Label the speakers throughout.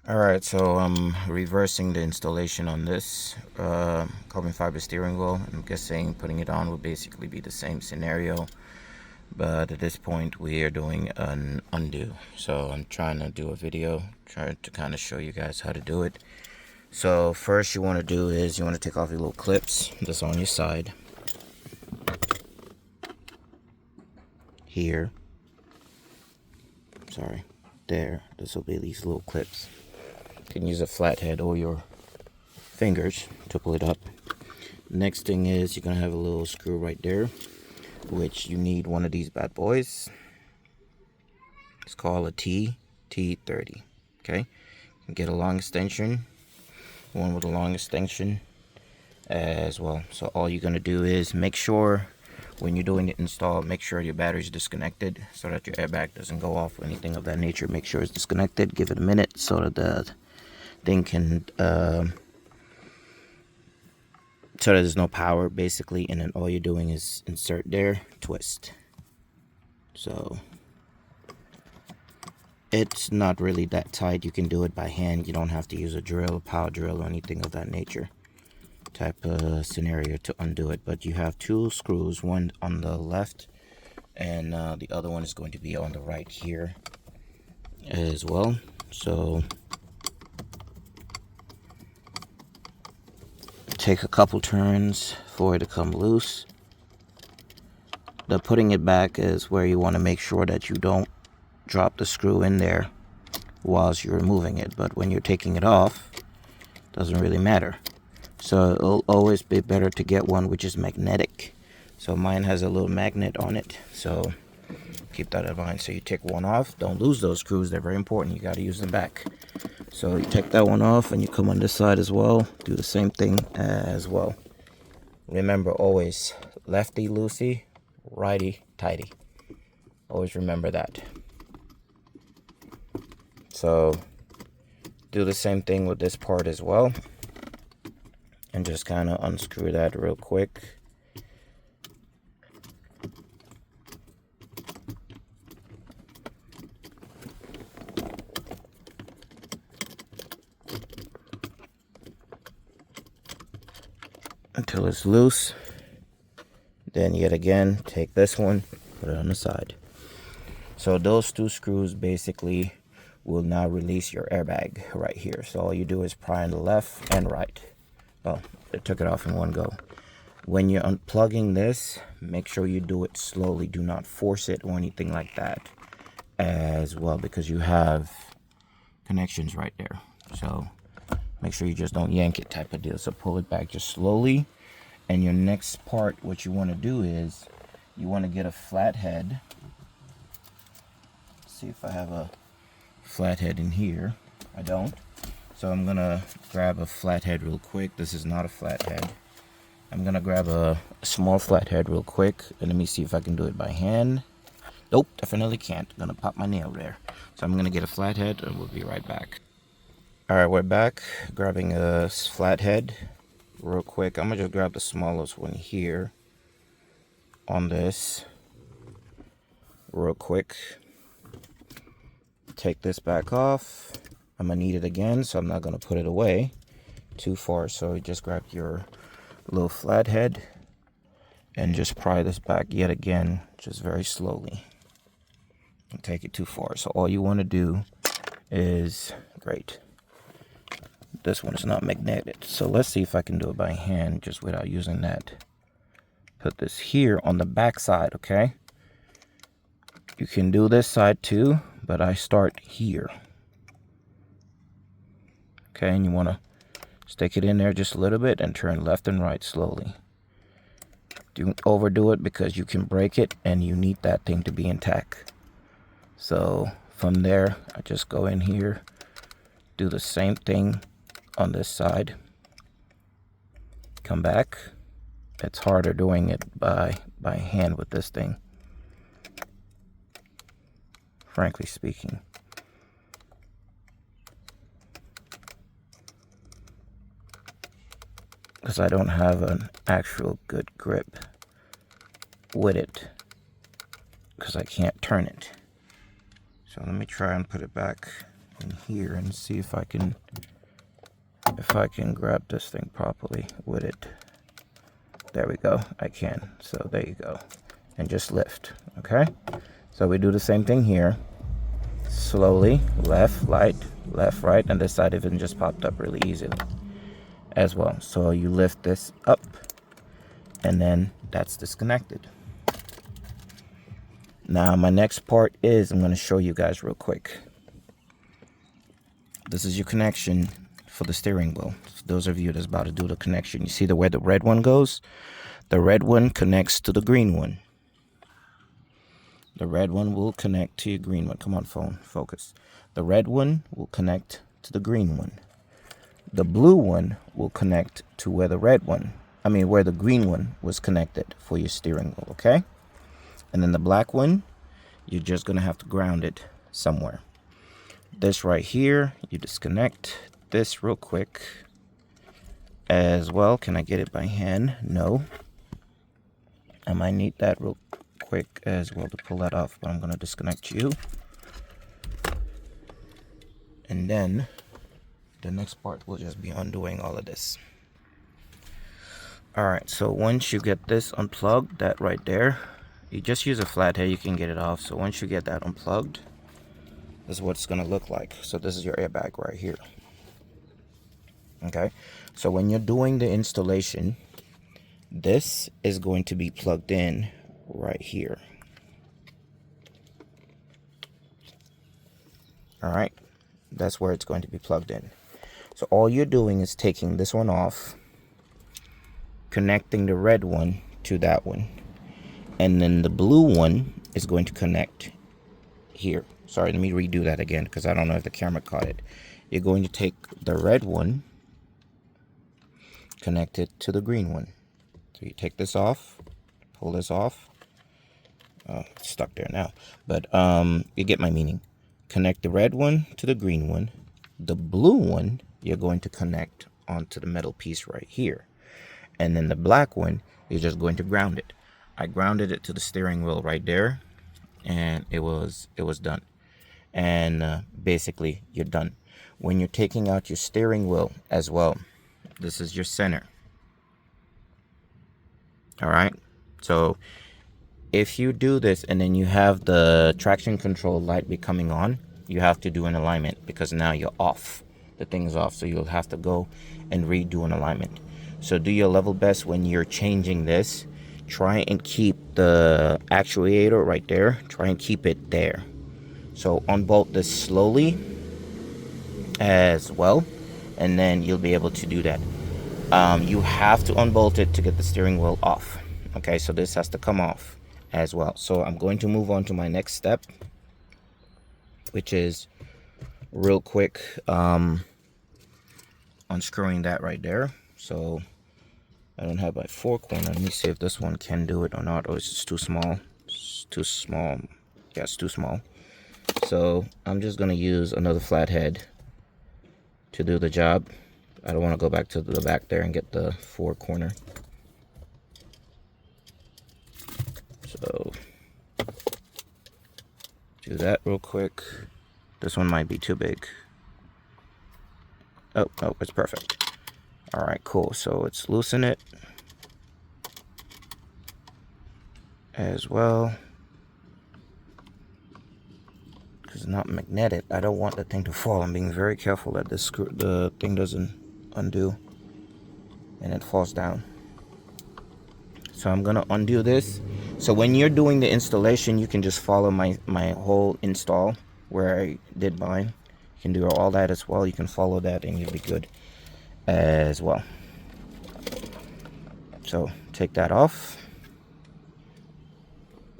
Speaker 1: Alright, so I'm reversing the installation on this carbon fiber steering wheel. I'm guessing putting it on will basically be the same scenario, but at this point we are doing an undo. So I'm trying to do a video, trying to kind of show you guys how to do it. So first you want to do is you want to take off your little clips that's on your side here. Sorry, there. This will be these little clips. You can use a flathead or your fingers to pull it up. Next thing is you're gonna have a little screw right there, which you need one of these bad boys. It's called a T30. Okay, you can get a long extension, one with a long extension as well. So all you're gonna do is make sure when you're doing the install, make sure your battery's disconnected so that your airbag doesn't go off or anything of that nature. Make sure it's disconnected. Give it a minute so that the thing can so that there's no power basically, and then all you're doing is insert there, twist. So it's not really that tight. You can do it by hand. You don't have to use a drill, power drill, or anything of that nature type of scenario to undo it. But you have two screws, one on the left and the other one is going to be on the right here as well. So take a couple turns for it to come loose. The putting it back is where you want to make sure that you don't drop the screw in there whilst you're removing it, but when you're taking it off, doesn't really matter. So it'll always be better to get one which is magnetic. So mine has a little magnet on it, so keep that in mind. So you take one off, don't lose those screws, they're very important. You got to use them back. So you take that one off and you come on this side as well, do the same thing as well. Remember always lefty loosey, righty tighty. Always remember that. So do the same thing with this part as well, and just kind of unscrew that real quick. Until it's loose. Then yet again, take this one, put it on the side. So those two screws basically will now release your airbag right here. So all you do is pry on the left and right. Well, it took it off in one go. When you're unplugging this, make sure you do it slowly. Do not force it or anything like that as well, because you have connections right there. So make sure you just don't yank it type of deal. So pull it back just slowly. And your next part, what you want to do is you want to get a flathead. Let's see if I have a flathead in here. I don't. So I'm gonna grab a flathead real quick. This is not a flathead. I'm gonna grab a small flathead real quick, and let me see if I can do it by hand. Nope, definitely can't. I'm gonna pop my nail there. So I'm gonna get a flathead and we'll be right back. Alright, we're back. Grabbing a flathead real quick. I'm gonna just grab the smallest one here on this real quick. Take this back off. I'm gonna need it again, so I'm not gonna put it away too far. So you just grab your little flathead and just pry this back yet again, just very slowly. Don't take it too far. So all you want to do is, great, this one is not magnetic. So let's see if I can do it by hand just without using that. Put this here on the back side, okay? You can do this side too, but I start here. Okay, and you want to stick it in there just a little bit and turn left and right slowly. Don't overdo it because you can break it and you need that thing to be intact. So from there, I just go in here, do the same thing on this side. Come back. It's harder doing it by hand with this thing, frankly speaking. Because I don't have an actual good grip with it, because I can't turn it. So let me try and put it back in here and see if I can grab this thing properly with it. There we go. I can. So there you go. And just lift. Okay. So we do the same thing here. Slowly, left, right, and this side even just popped up really easily as well. So you lift this up, and then that's disconnected. Now my next part is I'm going to show you guys real quick. This is your connection for the steering wheel. For those of you that's about to do the connection, you see where the red one goes? The red one connects to the green one. The red one will connect to your green one. Come on, phone, focus. The red one will connect to the green one. The blue one will connect to where the where the green one was connected for your steering wheel, okay? And then the black one, you're just gonna have to ground it somewhere. This right here, you disconnect this real quick as well. Can I get it by hand? No. I might need that real quick as well to pull that off, but I'm gonna disconnect you. And then the next part will just be undoing all of this. All right, so once you get this unplugged, that right there, you just use a flathead, you can get it off. So once you get that unplugged, this is what it's gonna look like. So this is your airbag right here. Okay, so when you're doing the installation, this is going to be plugged in right here. All right, that's where it's going to be plugged in. So all you're doing is taking this one off, connecting the red one to that one, and then the blue one is going to connect here. Sorry, let me redo that again because I don't know if the camera caught it. You're going to take the red one, connect it to the green one. So you take this off, pull this off. Oh, it's stuck there now. But you get my meaning. Connect the red one to the green one. The blue one, you're going to connect onto the metal piece right here. And then the black one, you're just going to ground it. I grounded it to the steering wheel right there, and it was done. And basically, you're done. When you're taking out your steering wheel as well, this is your center. All right. So if you do this and then you have the traction control light be coming on, you have to do an alignment because now you're off. The thing's off. So you'll have to go and redo an alignment. So do your level best when you're changing this. Try and keep the actuator right there. Try and keep it there. So unbolt this slowly as well, and then you'll be able to do that. You have to unbolt it to get the steering wheel off. Okay, so this has to come off as well. So I'm going to move on to my next step, which is real quick unscrewing that right there. So I don't have my 4-corner. Let me see if this one can do it or not. Oh, it's just too small. It's too small. Yeah, it's too small. So I'm just going to use another flathead to do the job. I don't want to go back to the back there and get the 4-corner. So do that real quick. This one might be too big. Oh, it's perfect. All right, cool. So let's loosen it as well. Because it's not magnetic. I don't want the thing to fall. I'm being very careful that the thing doesn't undo and it falls down. So I'm gonna undo this. So when you're doing the installation, you can just follow my whole install where I did mine. You can do all that as well. You can follow that and you'll be good as well. So take that off,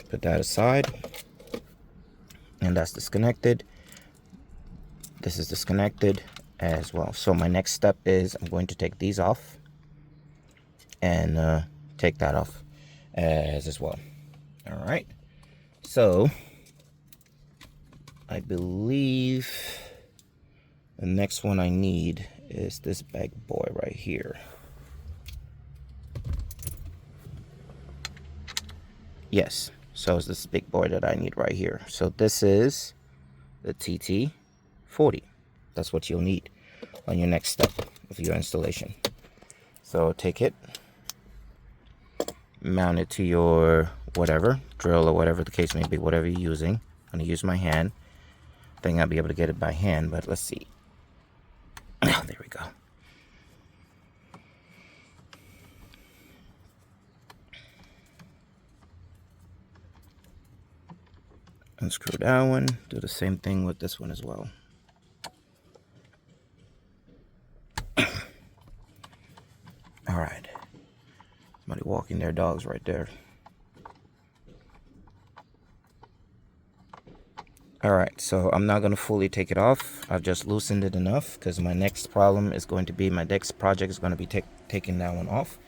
Speaker 1: put that aside, and that's disconnected. This is disconnected as well. So my next step is I'm going to take these off and take that off as well. All right, so I believe the next one I need is this big boy right here. Yes, so it's this big boy that I need right here. So this is the TT40. That's what you'll need on your next step of your installation. So take it, mount it to your whatever, drill or whatever the case may be, whatever you're using. I'm gonna use my hand. I think I'll be able to get it by hand, but let's see. Oh, there we go. Unscrew that one. Do the same thing with this one as well. All right. Somebody walking their dogs right there. All right, so I'm not going to fully take it off. I've just loosened it enough because my next problem is going to be, my next project is going to be taking that one off.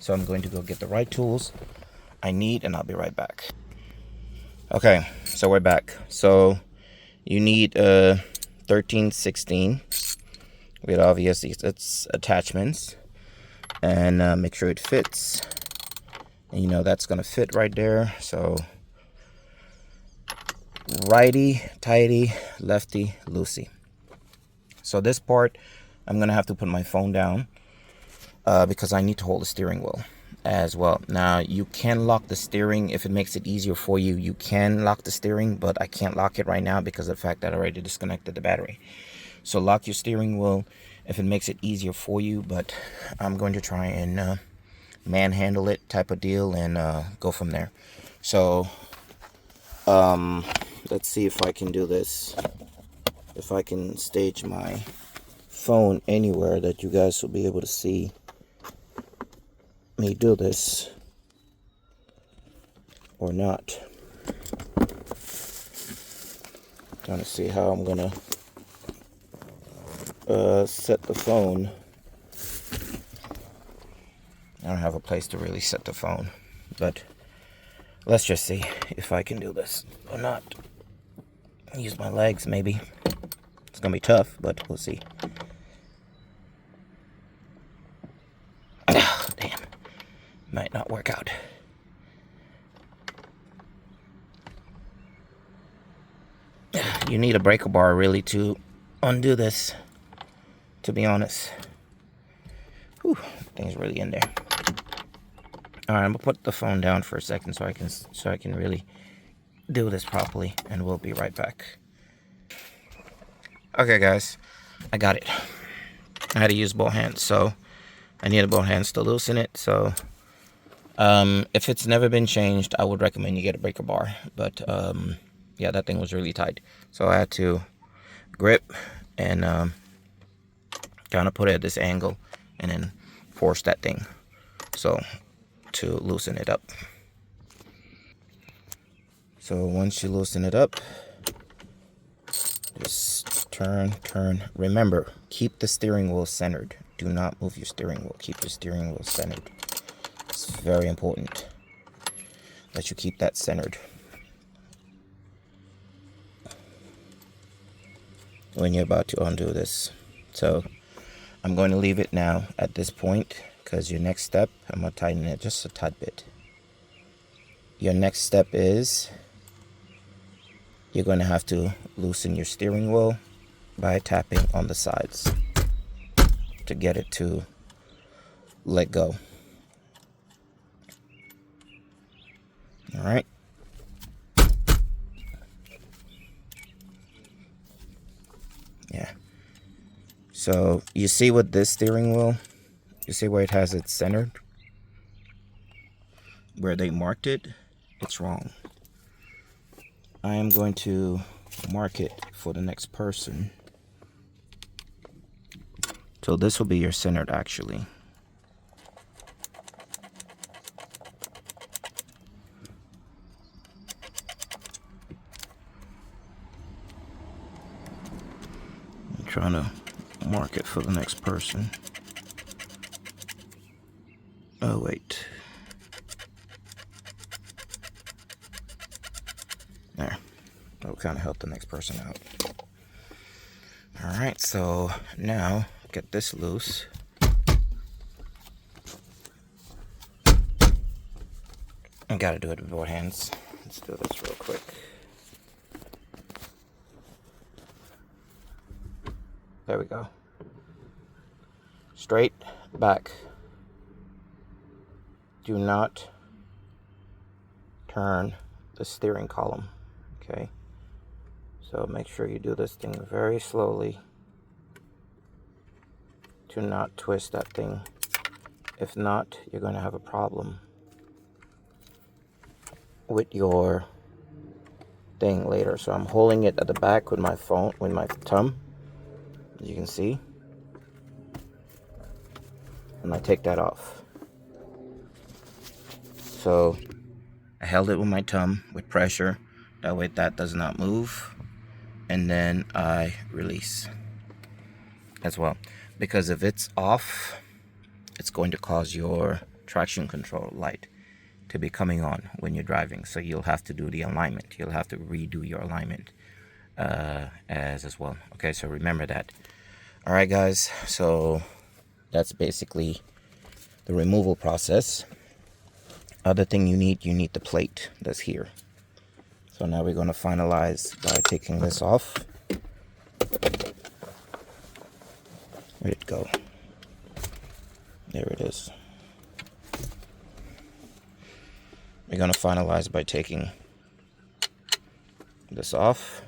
Speaker 1: So I'm going to go get the right tools I need, and I'll be right back. Okay, so we're back. So you need a 1316 with obviously its attachments, and make sure it fits. And you know that's going to fit right there. So righty tighty, lefty loosey. So this part I'm gonna have to put my phone down because I need to hold the steering wheel as well. Now you can lock the steering if it makes it easier for you. You can lock the steering, but I can't lock it right now because of the fact that I already disconnected the battery. So lock your steering wheel if it makes it easier for you, but I'm going to try and manhandle it type of deal and go from there. So let's see if I can do this. If I can stage my phone anywhere that you guys will be able to see me do this or not. Trying to see how I'm gonna set the phone. I don't have a place to really set the phone, but let's just see if I can do this or not. Use my legs, maybe. It's gonna be tough, but we'll see. Oh, damn. Might not work out. You need a breaker bar really to undo this, to be honest. Whew, thing's really in there. All right, I'm gonna put the phone down for a second so I can really do this properly, and we'll be right back. Okay guys, I got it. I had to use both hands, so I needed both hands to loosen it. So if it's never been changed, I would recommend you get a breaker bar, but yeah, that thing was really tight, so I had to grip and kind of put it at this angle and then force that thing so to loosen it up. So once you loosen it up, just turn. Remember, keep the steering wheel centered. Do not move your steering wheel. Keep your steering wheel centered. It's very important that you keep that centered when you're about to undo this. So I'm going to leave it now at this point because your next step, I'm going to tighten it just a tad bit. Your next step is you're going to have to loosen your steering wheel by tapping on the sides to get it to let go. All right. Yeah. So you see with this steering wheel, you see where it has it centered? Where they marked it, it's wrong. I am going to mark it for the next person. So this will be your centered actually. I'm trying to mark it for the next person. Oh wait. There. That'll kind of help the next person out. Alright, so now get this loose. I gotta do it with both hands. Let's do this real quick. There we go. Straight back. Do not turn the steering column. Okay. So make sure you do this thing very slowly to not twist that thing. If not, you're going to have a problem with your thing later. So I'm holding it at the back with my phone, with my thumb, as you can see, and I take that off. So I held it with my thumb with pressure, that way that does not move, and then I release as well, because if it's off, it's going to cause your traction control light to be coming on when you're driving. So you'll have to do the alignment. You'll have to redo your alignment as well. Okay, so remember that. All right, guys. So that's basically the removal process. Other thing you need the plate that's here. So now we're going to finalize by taking this off. Where'd it go? There it is. We're going to finalize by taking this off.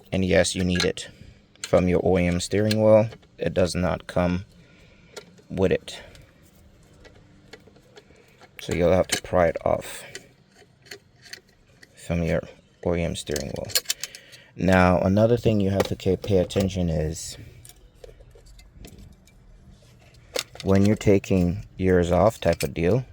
Speaker 1: And yes, you need it from your OEM steering wheel. It does not come with it. So you'll have to pry it off from your OEM steering wheel. Now, another thing you have to pay attention is when you're taking yours off type of deal,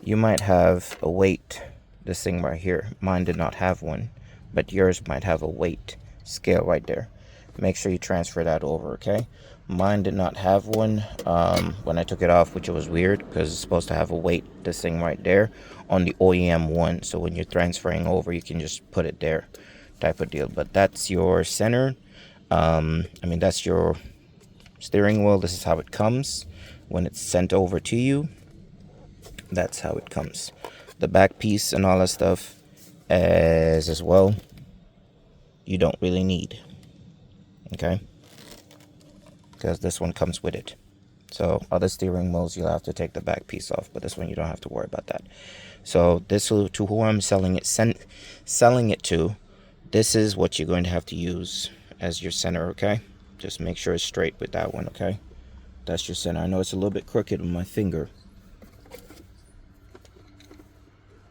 Speaker 1: you might have a weight, this thing right here. Mine did not have one, but yours might have a weight scale right there. Make sure you transfer that over, okay? Mine did not have one when I took it off, which was weird because it's supposed to have a weight, this thing right there, on the OEM one. So when you're transferring over, you can just put it there type of deal. But that's your center. That's your steering wheel. This is how it comes when it's sent over to you. That's how it comes. The back piece and all that stuff as well, you don't really need, okay? Because this one comes with it. So other steering wheels, you'll have to take the back piece off, but this one you don't have to worry about that. So this will, to who I'm selling it to, this is what you're going to have to use as your center, okay? Just make sure it's straight with that one, okay? That's your center. I know it's a little bit crooked with my finger.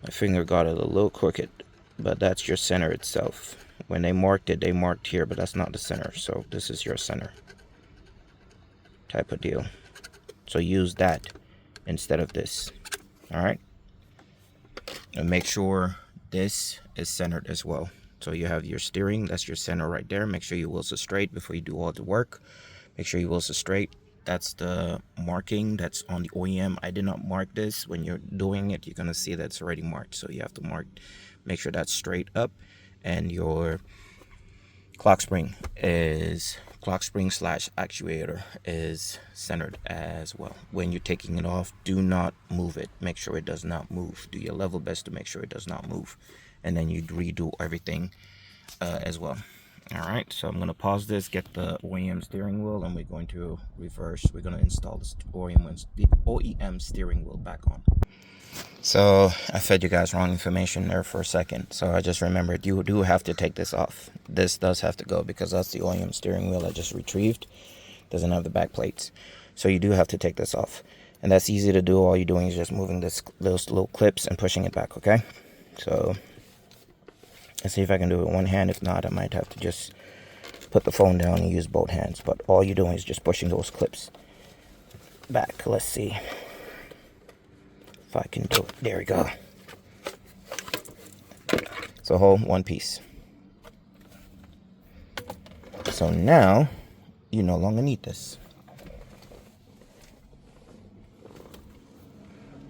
Speaker 1: My finger got it a little crooked, but that's your center itself. When they marked it, they marked here, but that's not the center. So this is your center type of deal. So use that instead of this. All right. And make sure this is centered as well. So you have your steering, that's your center right there. Make sure your wheels are straight before you do all the work. Make sure your wheels are straight. That's the marking that's on the OEM. I did not mark this. When you're doing it, you're going to see that it's already marked. So you have to make sure that's straight up. And your clock spring slash actuator is centered as well. When you're taking it off, do not move it. Make sure it does not move. Do your level best to make sure it does not move. And then you redo everything as well. All right, so I'm going to pause this, get the OEM steering wheel, and we're going to reverse. We're going to install the OEM steering wheel back on. So I fed you guys wrong information there for a second. So I just remembered you do have to take this off. This does have to go because that's the OEM steering wheel I just retrieved. Doesn't have the back plates. So you do have to take this off. And that's easy to do. All you're doing is just moving those little clips and pushing it back, okay? So let's see if I can do it with one hand. If not, I might have to just put the phone down and use both hands. But all you're doing is just pushing those clips back. Let's see if I can do it. There we go. So hold one piece. So now you no longer need this.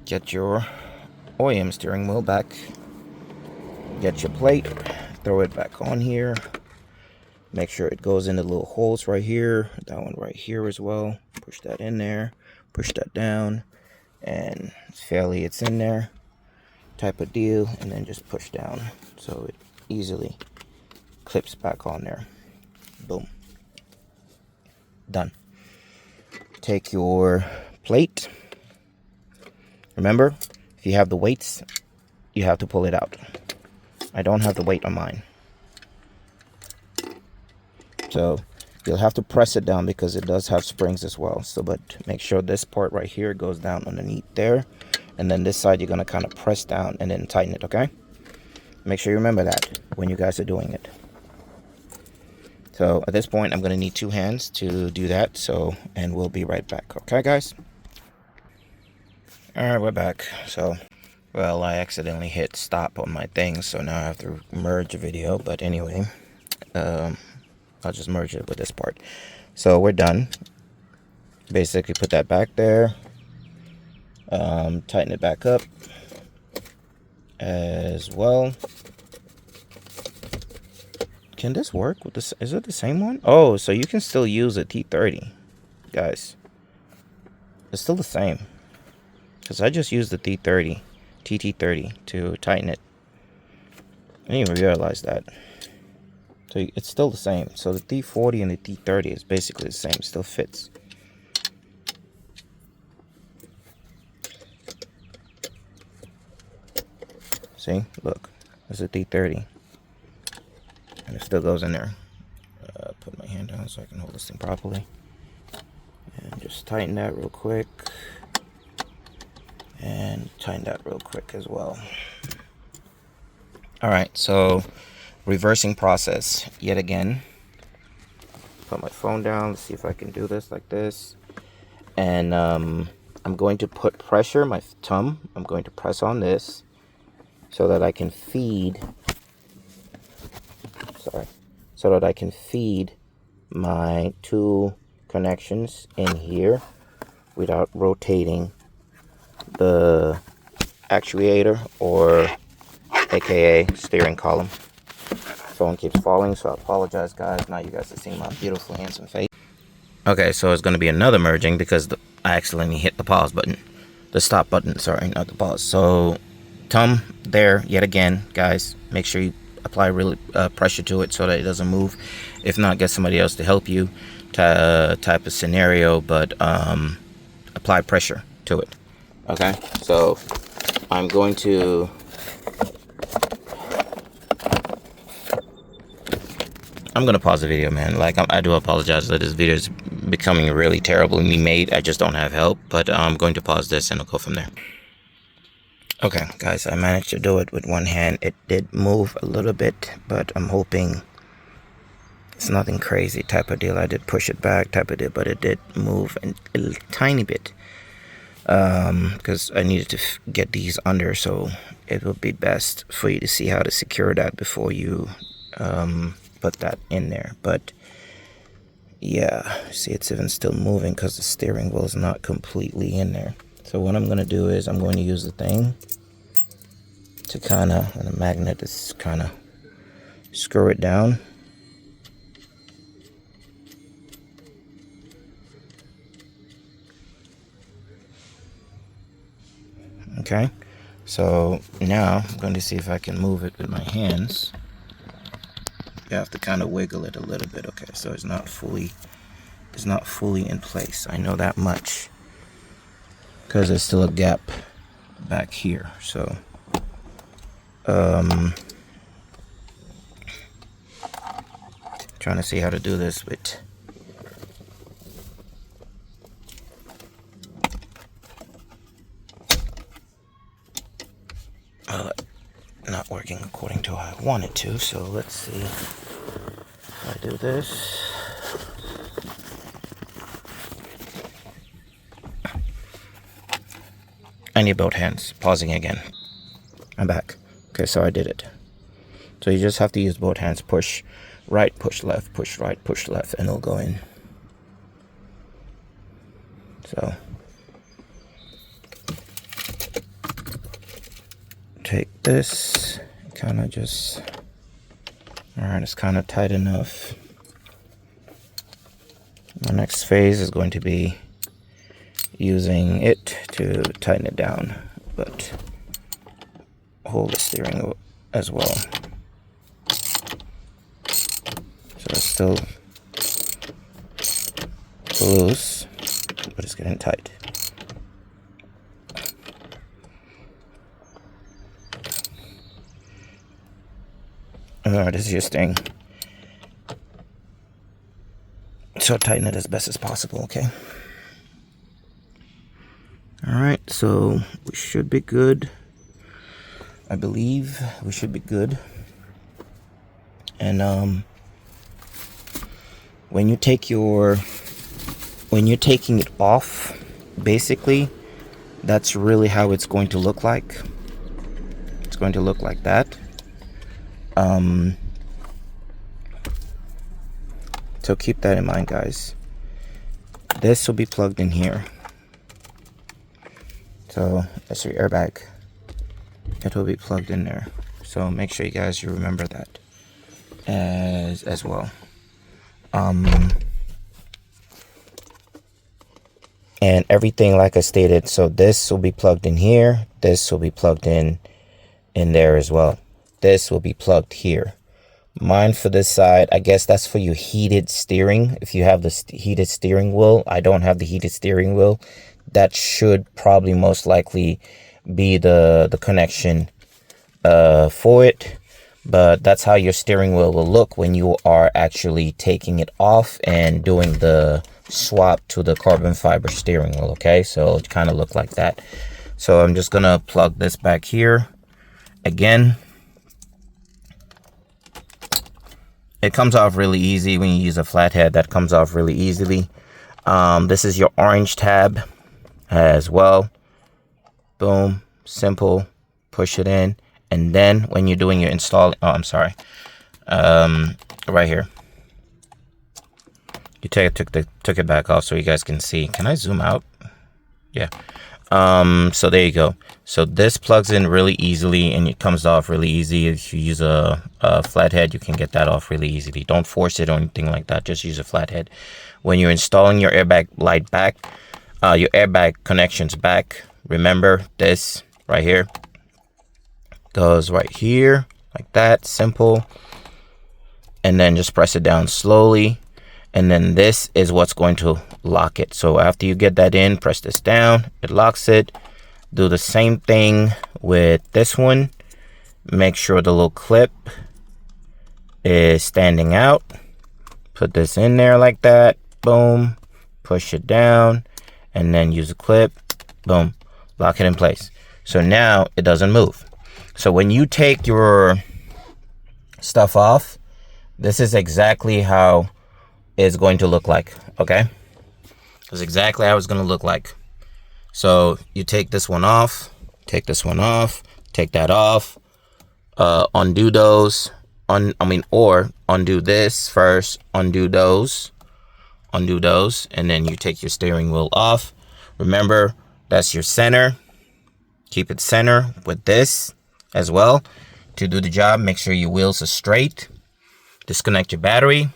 Speaker 1: Get your OEM steering wheel back. Get your plate. Throw it back on here. Make sure it goes in the little holes right here, that one right here as well. Push that in there, push that down, and it's in there type of deal, and then just push down so it easily clips back on there. Boom. Done. Take your plate. Remember, if you have the weights, you have to pull it out. I don't have the weight on mine, so you'll have to press it down because it does have springs as well. So, but make sure this part right here goes down underneath there, and then this side you're gonna kind of press down and then tighten it. Okay, make sure you remember that when you guys are doing it. So at this point I'm gonna need 2 hands to do that, so, and we'll be right back. Okay guys? All right, we're back. So, well, I accidentally hit stop on my thing, so now I have to merge a video. But anyway, I'll just merge it with this part. So we're done. Basically put that back there, tighten it back up as well. Can this work with this? Is it the same one? Oh, so you can still use a T30, guys. It's still the same, because I just used the TT30 to tighten it. I didn't even realize that. So it's still the same. So the T40 and the T30 is basically the same. It still fits. See, look, there's a T30, and it still goes in there. Put my hand down so I can hold this thing properly, and just tighten that real quick, and tighten that real quick as well. All right, so reversing process yet again. Put my phone down. Let's see if I can do this like this, and I'm going to put pressure, my thumb, I'm going to press on this so that I can feed, so that I can feed my 2 connections in here without rotating the actuator, or aka steering column. Phone keeps falling, so I apologize guys. Now you guys are seeing my beautiful handsome face. Okay, so it's going to be another merging because I accidentally hit the pause button, the stop button, sorry, not the pause. So thumb there yet again, guys. Make sure you apply really pressure to it so that it doesn't move. If not, get somebody else to help you type of scenario, but apply pressure to it. Okay, so I'm going to pause the video, man. Like, I do apologize that this video is becoming really terribly made. I just don't have help, but I'm going to pause this and I'll go from there. Okay, guys, I managed to do it with one hand. It did move a little bit, but I'm hoping it's nothing crazy type of deal. I did push it back type of deal, but it did move a tiny bit, because I needed to get these under, so it would be best for you to see how to secure that before you put that in there. But yeah, see, it's even still moving because the steering wheel is not completely in there. So what I'm going to do is I'm going to use the thing to kind of, and a magnet to kind of screw it down. Okay, so now I'm going to see if I can move it with my hands. You have to kind of wiggle it a little bit. Okay, so it's not fully in place. I know that much, because there's still a gap back here. So trying to see how to do this with not working according to how I want it to. So let's see if I do this. I need both hands. Pausing again. I'm back. Okay, so I did it. So you just have to use both hands. Push right, push left, push right, push left, and it'll go in. So take this, kind of just, all right, it's kind of tight enough. The next phase is going to be using it to tighten it down, but hold the steering wheel as well. So it's still loose, but it's getting tight. Alright, this is your steering. So tighten it as best as possible, okay? Alright, so we should be good. I believe we should be good. And when you're taking it off, basically, that's really how it's going to look like. It's going to look like that. So keep that in mind, guys. This will be plugged in here. So that's your airbag. It will be plugged in there. So make sure you remember that as well. And everything, like I stated, so this will be plugged in here. This will be plugged in there as well. This will be plugged here. Mine for this side, I guess that's for your heated steering. If you have the heated steering wheel, I don't have the heated steering wheel. That should probably most likely be the connection for it. But that's how your steering wheel will look when you are actually taking it off and doing the swap to the carbon fiber steering wheel. Okay, so it kind of look like that. So I'm just gonna plug this back here again. It comes off really easy when you use a flathead. That comes off really easily. This is your orange tab as well. Boom, simple, push it in. And then when you're doing your install, right here, you took it back off so you guys can see. Can I zoom out? Yeah. So there you go. So this plugs in really easily and it comes off really easy. If you use a flathead, you can get that off really easily. Don't force it or anything like that. Just use a flathead. When you're installing your airbag light back, your airbag connections back, remember this right here goes right here like that, simple. And then just press it down slowly. And then this is what's going to lock it. So after you get that in, press this down, it locks it. Do the same thing with this one. Make sure the little clip is standing out. Put this in there like that. Boom. Push it down. And then use a clip. Boom. Lock it in place. So now it doesn't move. So when you take your stuff off, this is exactly how it's going to look like. Okay? That's exactly how it's going to look like. So you take this one off, take this one off, take that off, undo those, or undo this first, undo those, and then you take your steering wheel off. Remember, that's your center. Keep it center with this as well. To do the job, make sure your wheels are straight. Disconnect your battery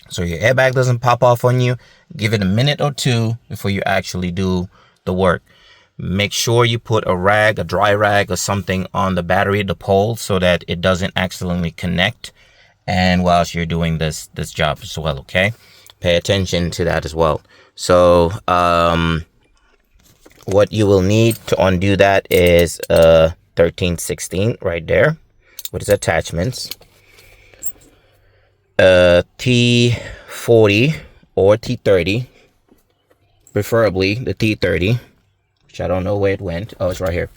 Speaker 1: so your airbag doesn't pop off on you. Give it a minute or two before you actually do the work. Make sure you put a rag, a dry rag or something on the battery, the pole, so that it doesn't accidentally connect. And whilst you're doing this job as well, okay? Pay attention to that as well. So what you will need to undo that is 13/16 right there with its attachments. T40 or T30, preferably the T30, which I don't know where it went. Oh, it's right here.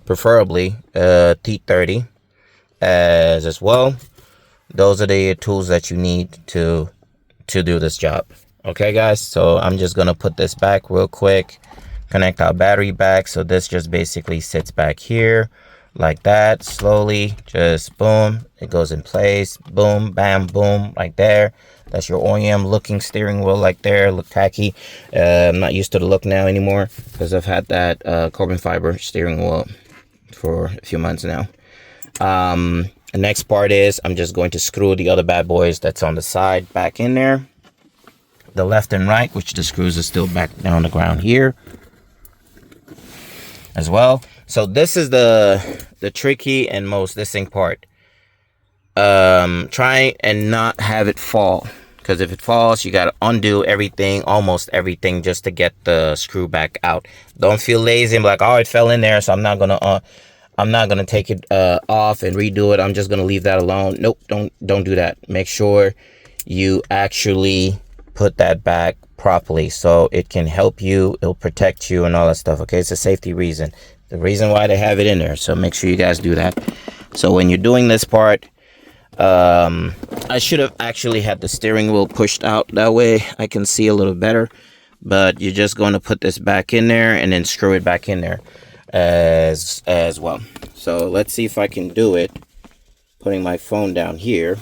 Speaker 1: Preferably T30 as well. Those are the tools that you need to do this job. Okay, guys, so I'm just gonna put this back real quick, connect our battery back. So this just basically sits back here like that, slowly, just boom, it goes in place, boom, bam, boom, right there. That's your OEM looking steering wheel like there. Look tacky. I'm not used to the look now anymore because I've had that carbon fiber steering wheel for a few months now. The next part is I'm just going to screw the other bad boys that's on the side back in there the left and right, which the screws are still back down on the ground here as well. So this is the tricky and most distinct part. Try and not have it fall, because if it falls, you got to undo everything, almost everything, just to get the screw back out. Don't feel lazy and be like, oh, it fell in there, so I'm not gonna take it off and redo it. I'm just gonna leave that alone. Nope, don't do that. Make sure you actually put that back properly so it can help you, it'll protect you and all that stuff. Okay, it's a safety reason, the reason why they have it in there. So make sure you guys do that. So when you're doing this part, I should have actually had the steering wheel pushed out, that way I can see a little better. But you're just going to put this back in there and then screw it back in there as well. So let's see if I can do it putting my phone down here,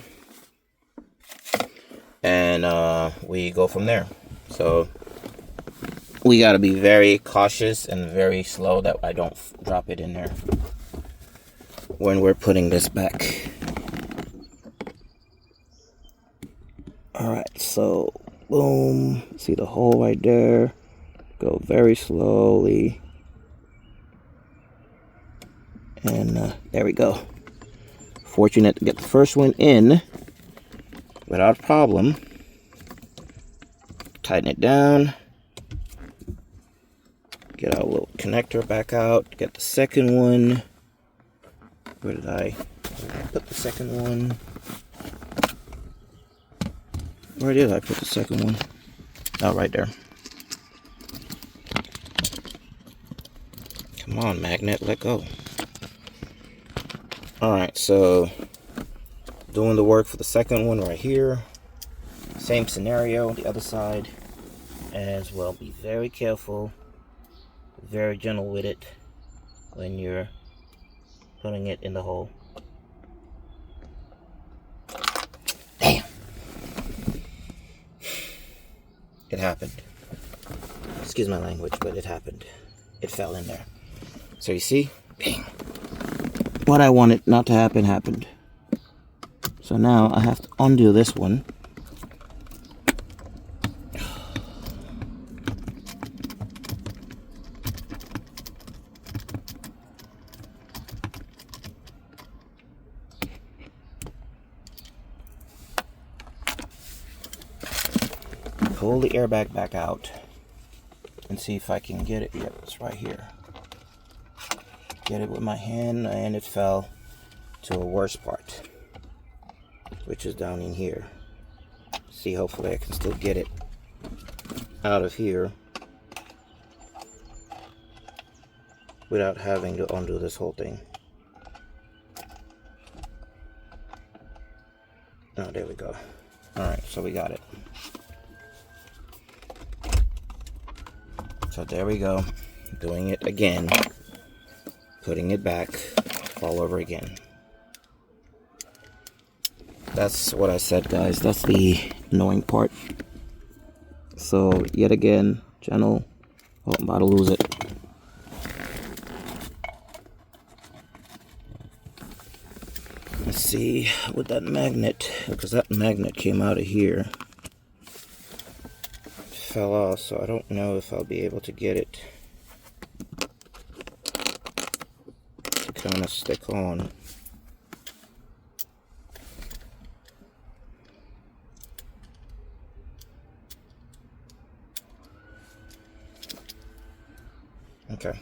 Speaker 1: and we go from there. So we got to be very cautious and very slow that I don't drop it in there when we're putting this back. All right, so boom, see the hole right there. Go very slowly, and there we go. Fortunate to get the first one in without a problem. Tighten it down, get our little connector back out, get the second one. Where did I put the second one? Where did I put the second one? Oh, right there. Come on, magnet, let go. Alright, so doing the work for the second one right here. Same scenario, the other side as well. Be very careful, very gentle with it when you're putting it in the hole. Damn! It happened. Excuse my language, but it happened. It fell in there. So you see? Bang! What I wanted not to happen happened. So now I have to undo this one. Pull the airbag back out and see if I can get it. Yep, it's right here. Get it with my hand, and it fell to a worse part, which is down in here. See, hopefully I can still get it out of here without having to undo this whole thing. Oh, there we go. Alright, so we got it. So there we go. Doing it again. Putting it back all over again. That's what I said, guys. That's the annoying part. So yet again, channel. Oh, I'm about to lose it. Let's see with that magnet, because that magnet came out of here. It fell off, so I don't know if I'll be able to get it to kind of stick on. Okay,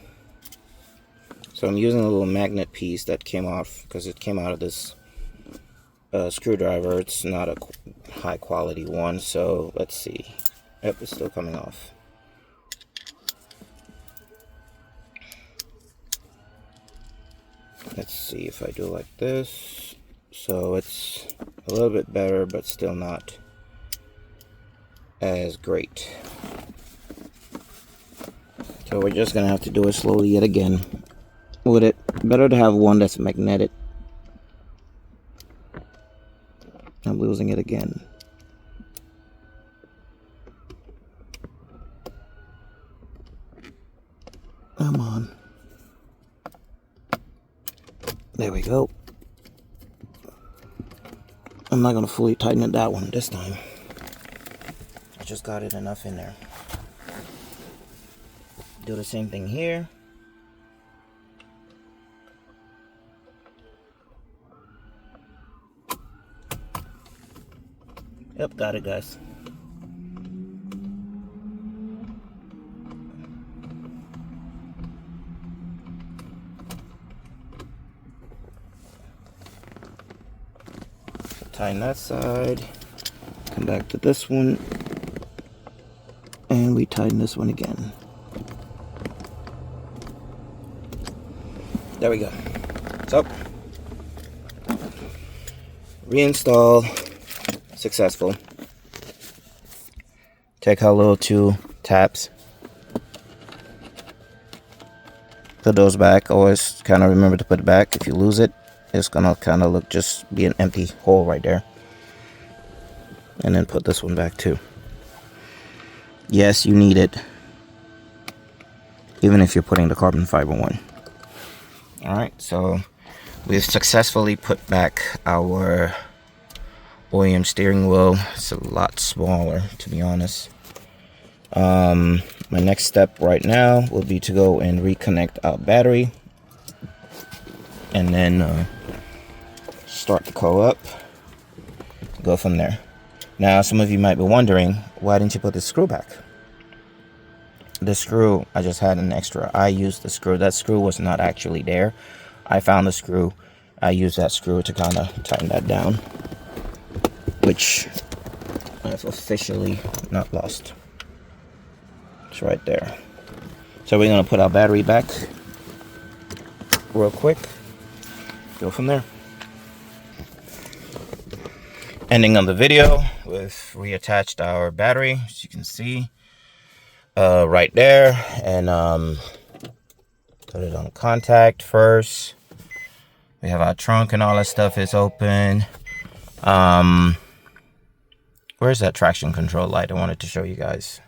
Speaker 1: so I'm using a little magnet piece that came off because it came out of this screwdriver. It's not a high quality one, so let's see. Yep, it's still coming off. Let's see if I do like this. So it's a little bit better, but still not as great. So we're just gonna have to do it slowly yet again with it. Better to have one that's magnetic. I'm losing it again. Come on. There we go. I'm not gonna fully tighten it that one this time. just got it enough in there. Do the same thing here. Yep, got it, guys. Tighten that side. Come back to this one. And we tighten this one again. There we go. So, reinstall successful. Take our little 2 taps. Put those back. Always kind of remember to put it back. If you lose it, it's gonna kind of look just be an empty hole right there. And then put this one back too. Yes, you need it, even if you're putting the carbon fiber one. Alright, so we've successfully put back our OEM steering wheel. It's a lot smaller, to be honest. My next step right now will be to go and reconnect our battery, and then start the co-op. Go from there. Now, some of you might be wondering, why didn't you put the screw back? The screw, I just had an extra. I used the screw. That screw was not actually there. I found the screw. I used that screw to kind of tighten that down, which I've officially not lost. It's right there. So we're going to put our battery back real quick. Go from there. Ending of the video, we've reattached our battery, as you can see, right there, and put it on contact first. We have our trunk and all that stuff is open. Where's that traction control light? I wanted to show you guys.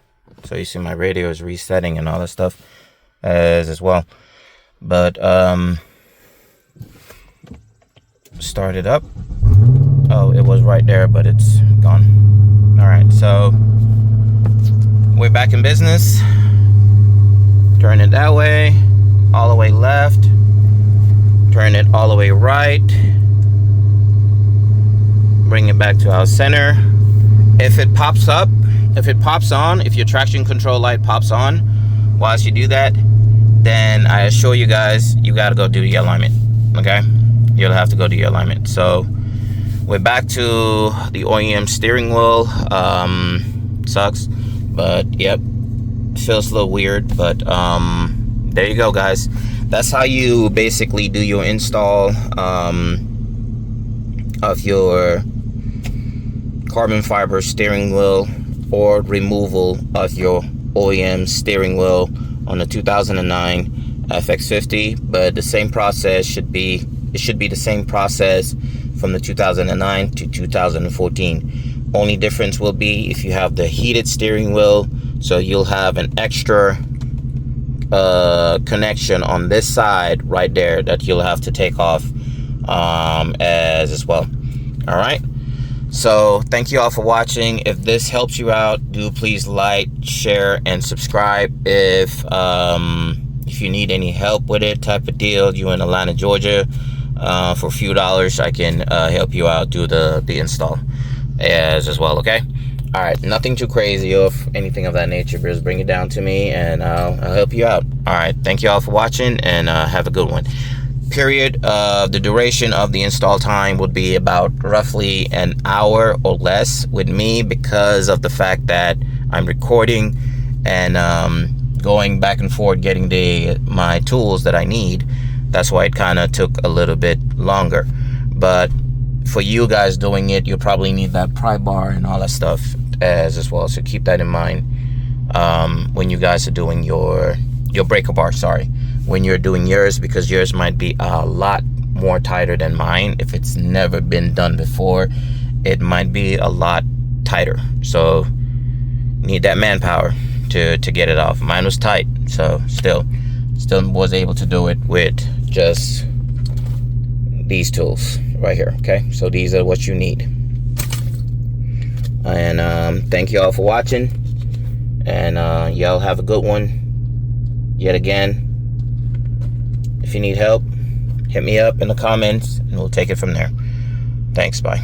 Speaker 1: So you see my radio is resetting and all that stuff as well. But start it up. Oh, it was right there, but it's gone. All right, so we're back in business. Turn it that way, all the way left. Turn it all the way right. Bring it back to our center. If it pops up, if it pops on, if your traction control light pops on whilst you do that, then I assure you guys, you gotta go do the alignment, okay? You'll have to go do your alignment. So we're back to the OEM steering wheel. Sucks, but yep, feels a little weird, but there you go, guys. That's how you basically do your install of your carbon fiber steering wheel or removal of your OEM steering wheel on the 2009 FX50. But the same process should be the same process from the 2009 to 2014. Only difference will be if you have the heated steering wheel, so you'll have an extra connection on this side right there that you'll have to take off as well. All right, so thank you all for watching. If this helps you out, do please like, share, and subscribe. If you need any help with it, type of deal, you in Atlanta, Georgia, for a few dollars, I can help you out, do the install as well. Okay, all right, nothing too crazy or anything of that nature. Just bring it down to me and I'll help you out. All right, thank you all for watching, and have a good one. Period. The duration of the install time would be about roughly an hour or less with me, because of the fact that I'm recording and going back and forth getting my tools that I need. That's why it kind of took a little bit longer. But for you guys doing it, you'll probably need that pry bar and all that stuff as well. So keep that in mind when you guys are doing your breaker bar. Sorry, when you're doing yours, because yours might be a lot more tighter than mine. If it's never been done before, it might be a lot tighter. So need that manpower to get it off. Mine was tight, so still was able to do it with just these tools right here. Okay, so these are what you need. And thank you all for watching. And y'all have a good one. Yet again, if you need help, hit me up in the comments and we'll take it from there. Thanks, bye.